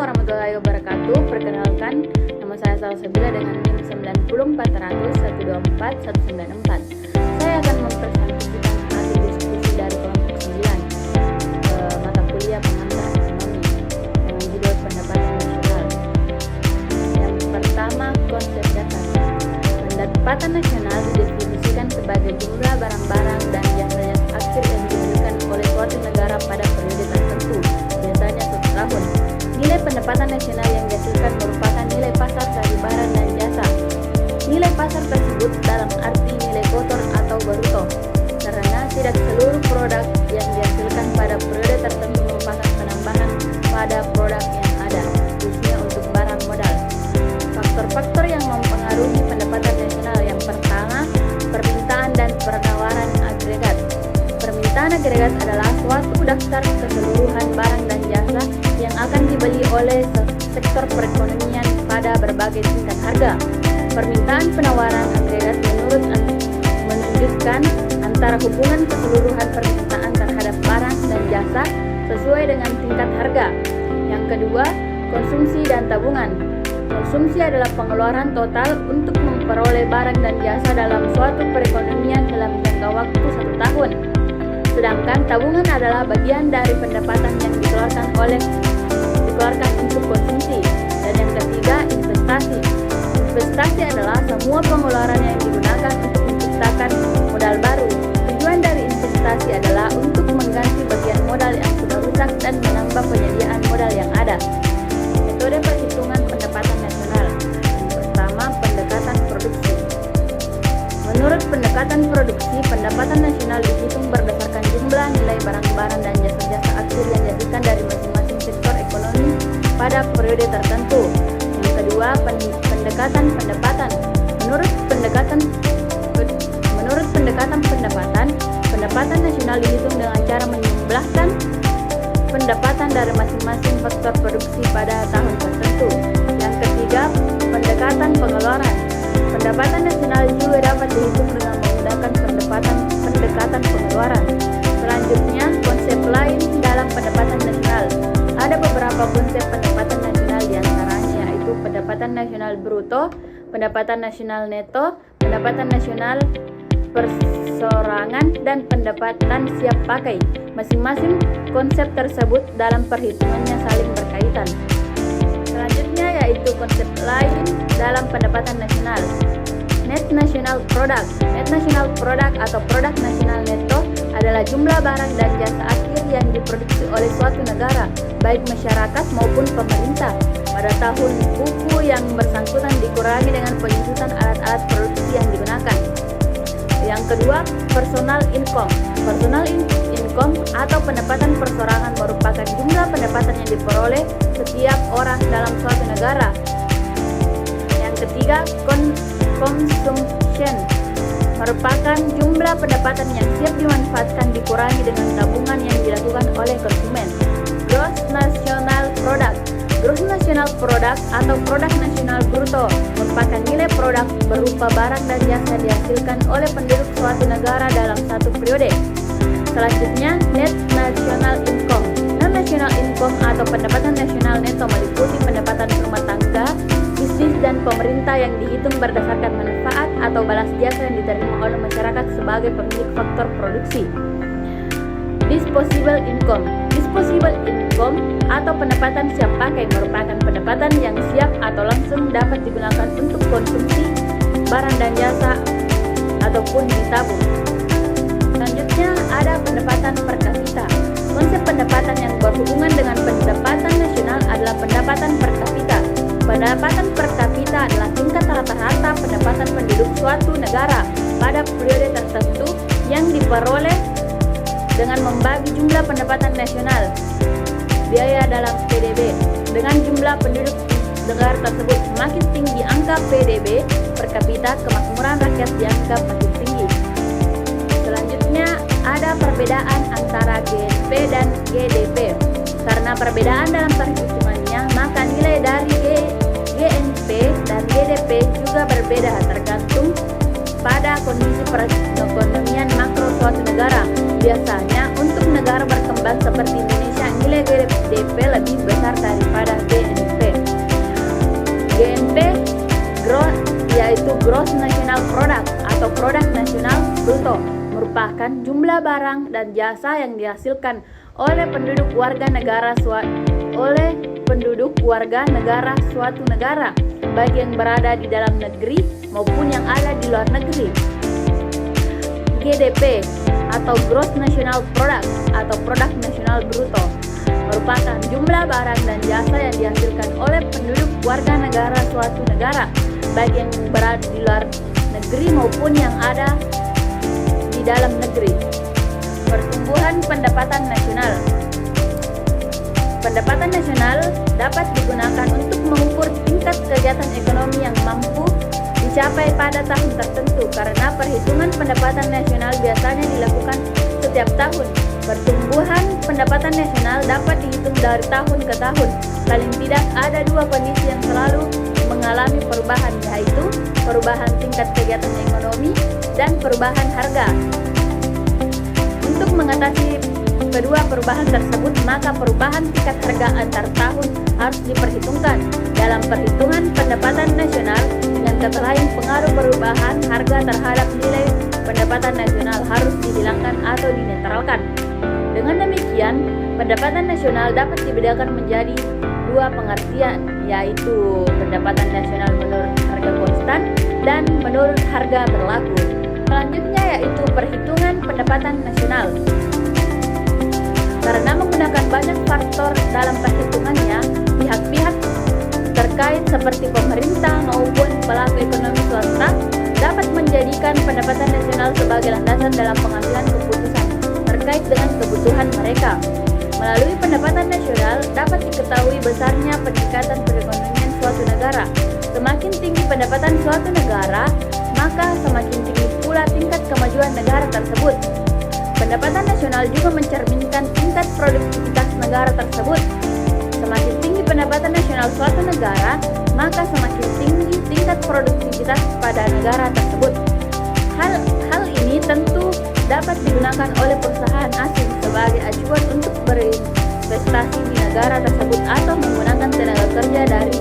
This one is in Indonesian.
warahmatullahi wabarakatuh. Perkenalkan, nama saya Salsabila dengan NIM 90400 124 194. Saya akan mempresentasikan hasil diskusi dari kelompok 9 mata kuliah pengantar ekonomi dengan judul pendapatan nasional. Yang pertama, konsep dasar. Pendapatan nasional didefinisikan sebagai jumlah barang-barang dan jasa akhir yang dihasilkan oleh suatu negara pada periode tertentu, biasanya satu tahun. Nilai pendapatan nasional yang dihasilkan merupakan nilai pasar dari barang dan jasa. Nilai pasar tersebut dalam arti nilai kotor atau bruto, karena tidak seluruh produk yang dihasilkan pada periode tertentu merupakan penambahan pada produk yang ada, khususnya untuk barang modal. Faktor-faktor yang mempengaruhi pendapatan nasional: yang pertama, permintaan dan penawaran agregat. Permintaan agregat adalah suatu daftar keseluruhan barang dan jasa yang akan dibeli oleh sektor perekonomian pada berbagai tingkat harga. Permintaan penawaran agregat menunjukkan antara hubungan keseluruhan permintaan terhadap barang dan jasa sesuai dengan tingkat harga. Yang kedua, konsumsi dan tabungan. Konsumsi adalah pengeluaran total untuk memperoleh barang dan jasa dalam suatu perekonomian dalam jangka waktu 1 tahun. Sedangkan tabungan adalah bagian dari pendapatan yang dikeluarkan untuk konsumsi. Dan yang ketiga, investasi. Investasi adalah semua pengeluaran yang digunakan untuk menciptakan modal baru. Tujuan dari investasi adalah untuk mengganti bagian modal yang sudah rusak dan menambah penyediaan modal yang ada. Metode perhitungan pendapatan nasional. Yang pertama, pendekatan produksi. Menurut pendekatan produksi, pendapatan nasional dihitung berdasarkan jumlah nilai barang-barang dan jasa-jasa akhir yang dihasilkan dari masing-masing sektor ekonomi pada periode tertentu. Yang kedua, pendekatan pendapatan. Menurut pendekatan pendapatan, pendapatan nasional dihitung dengan cara menjumlahkan pendapatan dari masing-masing faktor produksi pada tahun tertentu. Yang ketiga, pendekatan pengeluaran. Pendapatan nasional juga dapat dihitung dengan menggunakan pendekatan pengeluaran. Selanjutnya, konsep lain dalam pendapatan nasional. Ada beberapa konsep pendapatan nasional, diantaranya yaitu pendapatan nasional bruto, pendapatan nasional neto, pendapatan nasional persorangan, dan pendapatan siap pakai. Masing-masing konsep tersebut dalam perhitungannya saling berkaitan. Selanjutnya yaitu konsep lain dalam pendapatan nasional. Net National Product. Net National Product atau produk nasional neto adalah jumlah barang dan jasa akhir yang diproduksi oleh suatu negara, baik masyarakat maupun pemerintah, pada tahun buku yang bersangkutan dikurangi dengan penyusutan alat-alat produksi yang digunakan. Yang kedua, personal income. Personal income atau pendapatan persorangan merupakan jumlah pendapatan yang diperoleh setiap orang dalam suatu negara. Yang ketiga, consumption merupakan jumlah pendapatan yang siap dimanfaatkan dikurangi dengan tabungan yang dilakukan oleh konsumen. Gross National Product. Gross National Product atau produk nasional bruto merupakan nilai produk berupa barang dan jasa dihasilkan oleh penduduk suatu negara dalam satu periode. Selanjutnya, Net National Income. Net National Income atau pendapatan nasional neto meliputi pendapatan rumah tangga, bisnis, dan pemerintah yang dihitung berdasarkan manfaat atau balas jasa yang diterima oleh masyarakat sebagai pemilik faktor produksi. Disposable income. Disposable income atau pendapatan siap pakai merupakan pendapatan yang siap atau langsung dapat digunakan untuk konsumsi barang dan jasa ataupun ditabung. Selanjutnya ada pendapatan per kapita. Konsep pendapatan yang berhubungan dengan pendapatan nasional adalah pendapatan per kapita. Pendapatan per kapita adalah tingkat rata-rata pendapatan penduduk suatu negara pada periode tertentu yang diperoleh dengan membagi jumlah pendapatan nasional biaya dalam PDB. Dengan jumlah penduduk negara tersebut semakin tinggi angka PDB per kapita, kemakmuran rakyat dianggap makin tinggi. Selanjutnya ada perbedaan antara GNP dan GDP. Karena perbedaan dalam perhitungannya, maka nilai dari GNP dan GDP juga berbeda tergantung pada kondisi perekonomian makro suatu negara. Biasanya untuk negara berkembang seperti Indonesia, nilai GDP lebih besar daripada GNP. jumlah barang dan jasa yang dihasilkan oleh penduduk warga negara suatu negara, baik yang berada di dalam negeri maupun yang ada di luar negeri. GDP atau Gross National Product atau Produk Nasional Bruto merupakan jumlah barang dan jasa yang dihasilkan oleh penduduk warga negara suatu negara, baik yang berada di luar negeri maupun yang ada di dalam negeri. Pertumbuhan pendapatan nasional. Pendapatan nasional dapat digunakan untuk mengukur tingkat kegiatan ekonomi yang mampu dicapai pada tahun tertentu, karena perhitungan pendapatan nasional biasanya dilakukan setiap tahun. Pertumbuhan pendapatan nasional dapat dihitung dari tahun ke tahun. Paling tidak ada dua kondisi yang selalu mengalami perubahan, yaitu perubahan tingkat kegiatan ekonomi dan perubahan harga. Untuk mengatasi kedua perubahan tersebut, maka perubahan tingkat harga antar tahun harus diperhitungkan. Dalam perhitungan pendapatan nasional, dengan kata lain, pengaruh perubahan harga terhadap nilai pendapatan nasional harus dihilangkan atau dinetralkan. Dengan demikian, pendapatan nasional dapat dibedakan menjadi dua pengertian, yaitu pendapatan nasional menurut harga konstan dan menurut harga berlaku. Selanjutnya yaitu perhitungan pendapatan nasional. Karena menggunakan banyak faktor dalam perhitungannya, pihak-pihak terkait seperti pemerintah maupun pelaku ekonomi swasta dapat menjadikan pendapatan nasional sebagai landasan dalam pengambilan keputusan terkait dengan kebutuhan mereka. Melalui pendapatan nasional dapat diketahui besarnya peningkatan perekonomian suatu negara. Semakin tinggi pendapatan suatu negara, maka semakin tinggi pula tingkat kemajuan negara tersebut. Pendapatan nasional juga mencerminkan tingkat produktivitas negara tersebut. Semakin tinggi pendapatan nasional suatu negara, maka semakin tinggi tingkat produktivitas pada negara tersebut. Hal ini tentu dapat digunakan oleh perusahaan asing sebagai acuan untuk berinvestasi di negara tersebut atau menggunakan tenaga kerja dari